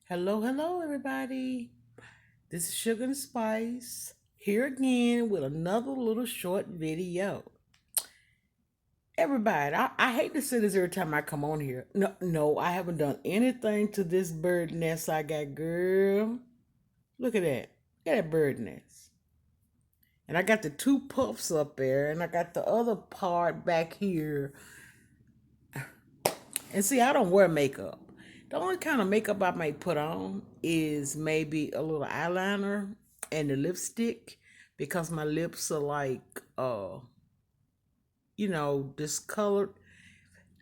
Hello, hello, everybody. This is Sugar and Spice here again with another little short video. Everybody, I hate to say this every time I come on here. No, I haven't done anything to this bird nest I got, girl. Look at that. Look at that bird nest. And I got the two puffs up there, and I got the other part back here. And see, I don't wear makeup. The only kind of makeup I might put on is maybe a little eyeliner and the lipstick because my lips are like discolored.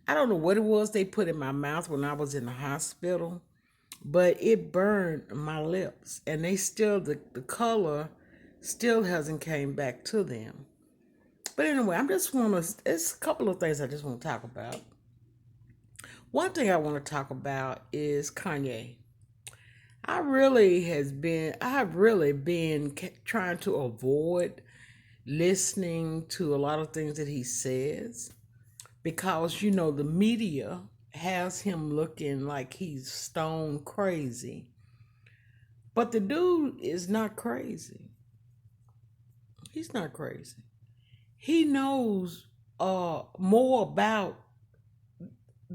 I don't know what it was they put in my mouth when I was in the hospital, but it burned my lips and they still the color still hasn't came back to them. But anyway, I'm just want to it's a couple of things I just want to talk about. One thing I want to talk about is Kanye. I have really been trying to avoid listening to a lot of things that he says because the media has him looking like he's stone crazy. But the dude is not crazy. He's not crazy. He knows more about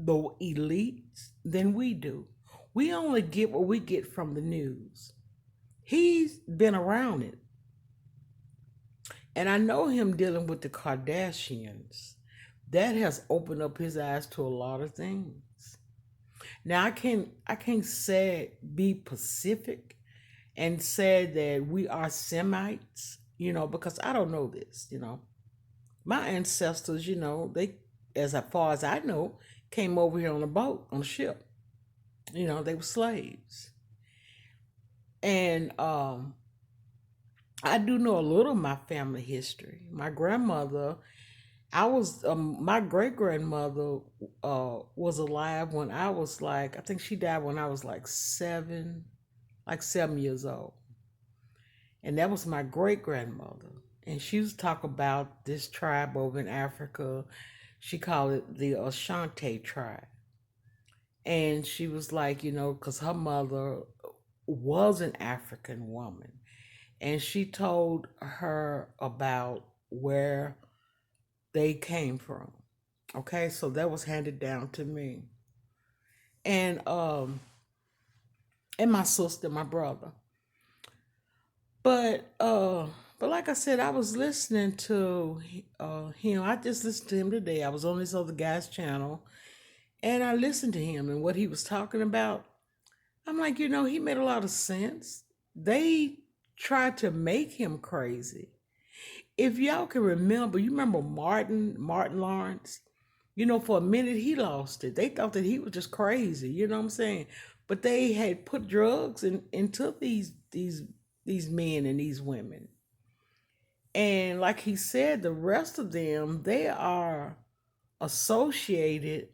the elites than we do. We only get what we get from the news. He's been around it. And I know him dealing with the Kardashians. That has opened up his eyes to a lot of things. Now I can't say be Pacific and say that we are Semites, because I don't know this. My ancestors, they as far as I know, came over here on a boat, on a ship. They were slaves. And I do know a little of my family history. My grandmother, my great grandmother was alive when I was like, I think she died when I was like 7 years old. And that was my great grandmother. And she used to talk about this tribe over in Africa. She called it the Ashanti tribe. And she was like, because her mother was an African woman. And she told her about where they came from. Okay, so that was handed down to me. And my sister, my brother. But like I said, I was listening to him. I just listened to him today. I was on this other guy's channel and I listened to him and what he was talking about. I'm like, he made a lot of sense. They tried to make him crazy. If y'all can remember, you remember Martin Lawrence? For a minute he lost it. They thought that he was just crazy, you know what I'm saying? But they had put drugs into these men and these women. And like he said, the rest of them, they are associated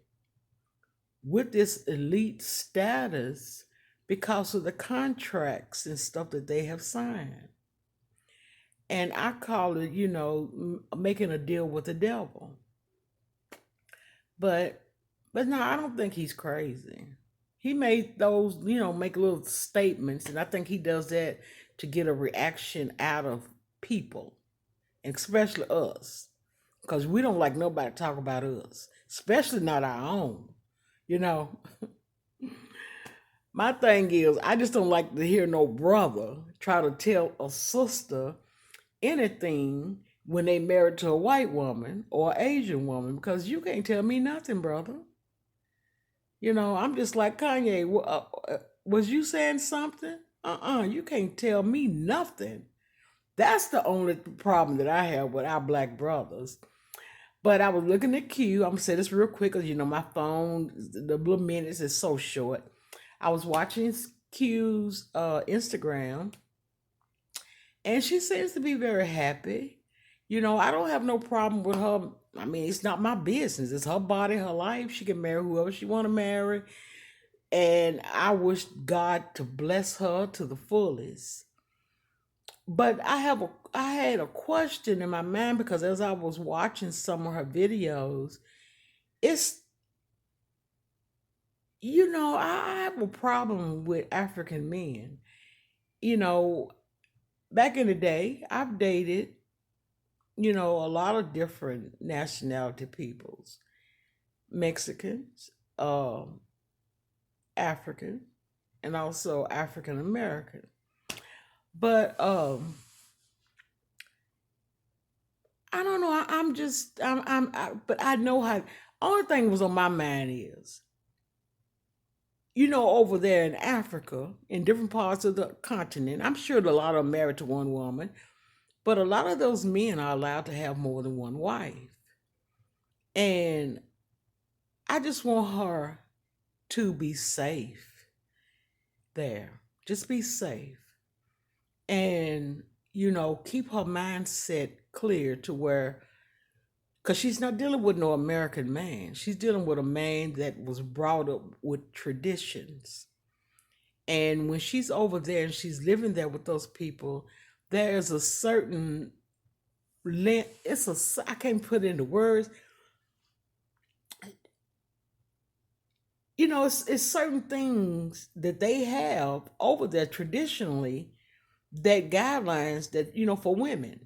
with this elite status because of the contracts and stuff that they have signed. And I call it, making a deal with the devil. But no, I don't think he's crazy. He made those, make little statements, and I think he does that to get a reaction out of people, and especially us, because we don't like nobody to talk about us, especially not our own. You know, my thing is, I just don't like to hear no brother try to tell a sister anything when they married to a white woman or Asian woman because you can't tell me nothing, brother. I'm just like Kanye. Was you saying something? You can't tell me nothing. That's the only problem that I have with our black brothers. But I was looking at Q. I'm gonna say this real quick because my phone, the little minutes is so short. I was watching Q's Instagram, and she seems to be very happy. I don't have no problem with her. I mean, it's not my business. It's her body, her life. She can marry whoever she want to marry, and I wish God to bless her to the fullest. But I had a question in my mind because as I was watching some of her videos, it's I have a problem with African men. You know, back in the day, I've dated, a lot of different nationality peoples, Mexicans, African, and also African American. But I don't know. I'm just but I know how. Only thing was on my mind is, over there in Africa, in different parts of the continent, I'm sure that a lot of them married to one woman, but a lot of those men are allowed to have more than one wife. And I just want her to be safe there. Just be safe. And, keep her mindset clear to where, because she's not dealing with no American man. She's dealing with a man that was brought up with traditions. And when she's over there and she's living there with those people, there's a certain I can't put it into words. It's certain things that they have over there traditionally, that guidelines that, for women.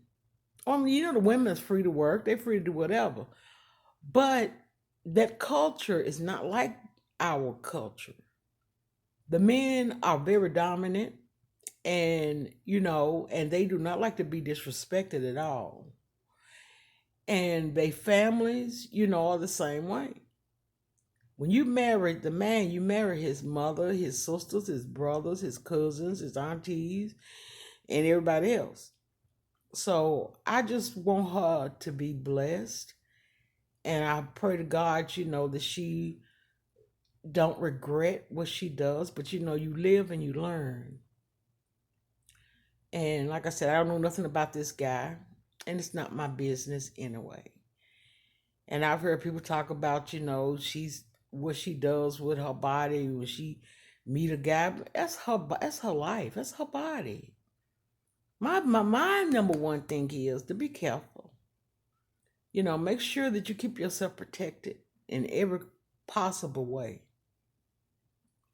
I mean, the women is free to work, they're free to do whatever. But that culture is not like our culture. The men are very dominant, and and they do not like to be disrespected at all. And they families, are the same way. When you marry the man, you marry his mother, his sisters, his brothers, his cousins, his aunties, and everybody else. So I just want her to be blessed. And I pray to God, that she don't regret what she does, but you live and you learn. And like I said, I don't know nothing about this guy, and it's not my business anyway. And I've heard people talk about, she's what she does with her body when she meet a guy. That's her life. That's her body. My number one thing is to be careful. Make sure that you keep yourself protected in every possible way.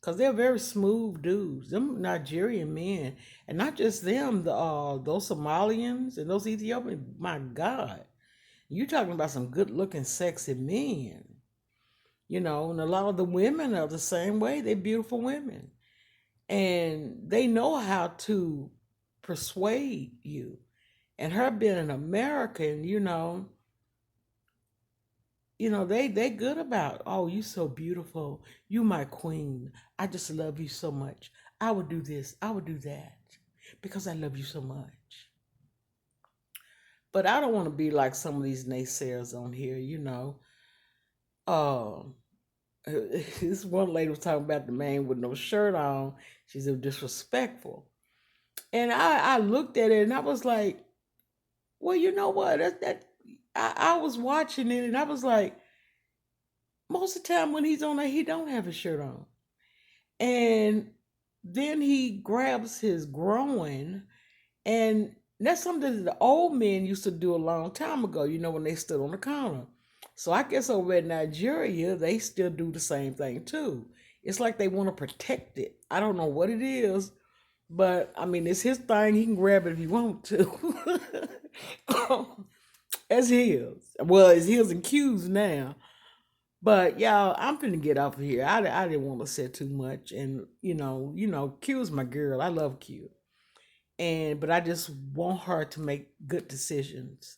Cause they're very smooth dudes. Them Nigerian men, and not just them. Those Somalians and those Ethiopians. My God, you talking about some good-looking, sexy men. And a lot of the women are the same way. They're beautiful women, and they know how to persuade you. And her being an American, they good about, oh, you so beautiful, you my queen, I just love you so much, I would do this, I would do that, because I love you so much. But I don't want to be like some of these naysayers on here. um this one lady was talking about the man with no shirt on. She said disrespectful, and I looked at it and I was like, well, you know what, I was watching it and I was like, most of the time when he's on there, he don't have his shirt on. And then he grabs his groin, and that's something that the old men used to do a long time ago, when they stood on the counter. So I guess over in Nigeria, they still do the same thing too. It's like they want to protect it. I don't know what it is, but I mean, it's his thing. He can grab it if he wants to. As his. Well, it's his and Q's now. But y'all, I'm finna get off of here. I didn't want to say too much, and Q is my girl. I love Q, but I just want her to make good decisions.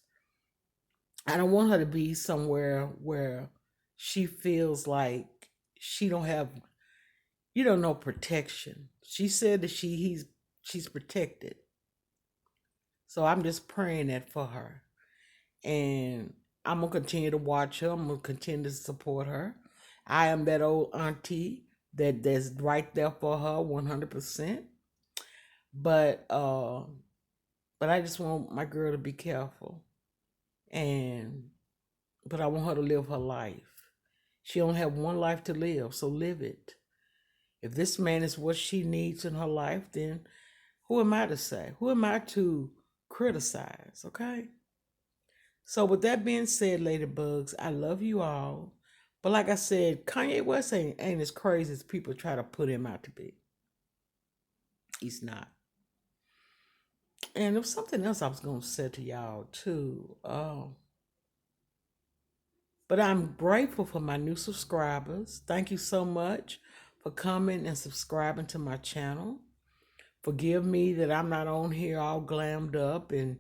I don't want her to be somewhere where she feels like she don't have, no protection. She said that she's protected, so I'm just praying that for her. And I'm gonna continue to watch her. I'm gonna continue to support her. I am that old auntie that's right there for her 100%. But but I just want my girl to be careful, and but I want her to live her life. She only have one life to live, so live it. If this man is what she needs in her life, then who am I to say? Who am I to criticize? Okay. So with that being said, ladybugs, I love you all. But like I said, Kanye West ain't as crazy as people try to put him out to be. He's not. And there was something else I was gonna say to y'all too. But I'm grateful for my new subscribers. Thank you so much for coming and subscribing to my channel. Forgive me that I'm not on here all glammed up and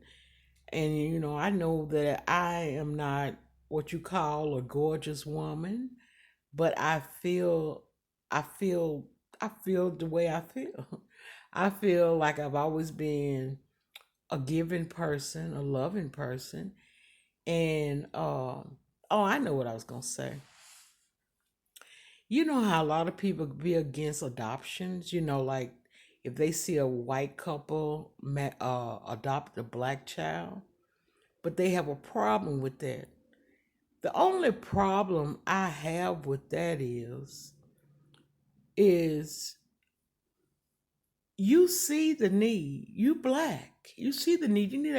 I know that I am not what you call a gorgeous woman, but I feel I feel the way I feel. I feel like I've always been a giving person, a loving person, and oh, I know what I was gonna say. You know how a lot of people be against adoptions. Like if they see a white couple adopt a black child, but they have a problem with that. The only problem I have with that is you see the need. You black. You see the need. You need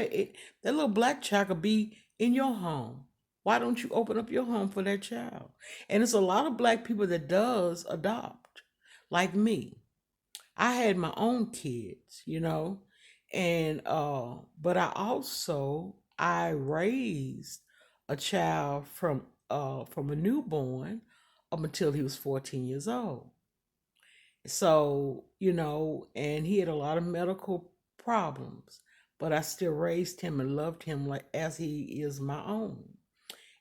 that little black child could be in your home. Why don't you open up your home for that child? And it's a lot of black people that does adopt, like me. I had my own kids, and but I raised a child from a newborn up until he was 14 years old. So, and he had a lot of medical problems, but I still raised him and loved him like as he is my own.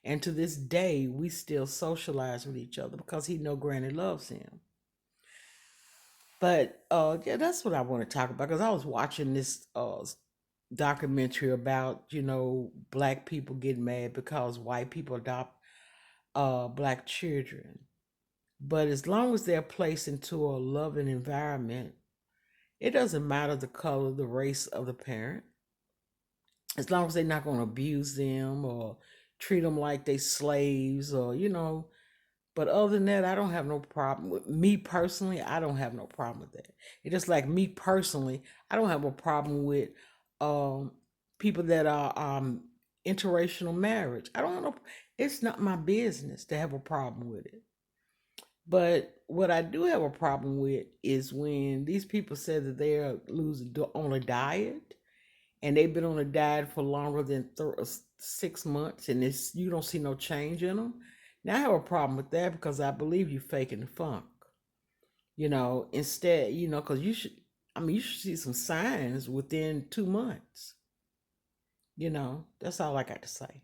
And to this day, we still socialize with each other because he know Granny loves him. But yeah, that's what I want to talk about because I was watching this documentary about black people getting mad because white people adopt black children. But as long as they're placed into a loving environment, it doesn't matter the color, the race of the parent, as long as they're not going to abuse them or treat them like they slaves or. But other than that, I don't have no problem with me personally. I don't have no problem with that. It's just like me personally, I don't have a problem with um, people that are interracial marriage. I don't know. It's not my business to have a problem with it. But what I do have a problem with is when these people say that they're losing on a diet and they've been on a diet for longer than 6 months and you don't see no change in them. Now I have a problem with that because I believe you faking the funk. Instead, because you should see some signs within 2 months. That's all I got to say.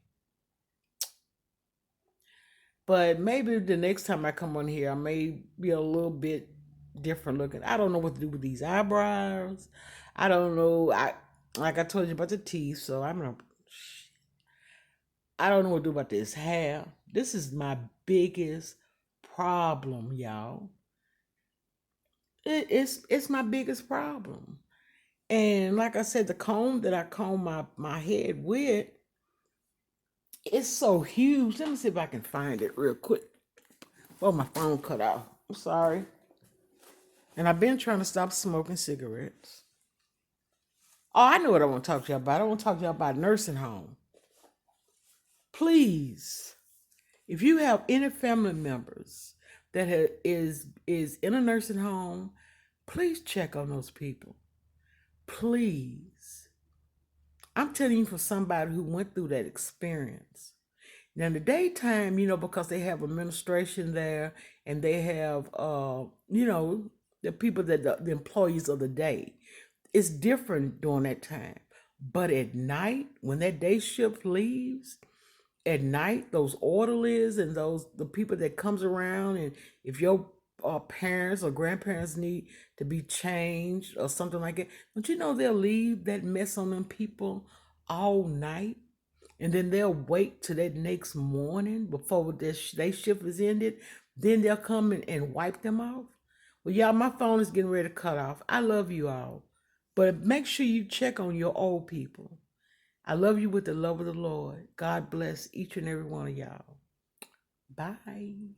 But maybe the next time I come on here, I may be a little bit different looking. I don't know what to do with these eyebrows. I don't know. Like I told you about the teeth, so I don't know what to do about this hair. This is my biggest problem, y'all. It's my biggest problem. And like I said, the comb that I comb my head with, it's so huge. Let me see if I can find it real quick. Oh, my phone cut off. I'm sorry. And I've been trying to stop smoking cigarettes. Oh, I know what I want to talk to you about. I want to talk to you about nursing home. Please, if you have any family members that is in a nursing home, please check on those people. Please. I'm telling you from somebody who went through that experience. Now in the daytime, because they have administration there and they have the people that the employees of the day. It's different during that time. But at night, when that day shift leaves, at night, those orderlies and the people that comes around, and if your parents or grandparents need to be changed or something like that, don't you know they'll leave that mess on them people all night? And then they'll wait till that next morning before their shift is ended. Then they'll come and wipe them off. Well, y'all, my phone is getting ready to cut off. I love you all. But make sure you check on your old people. I love you with the love of the Lord. God bless each and every one of y'all. Bye.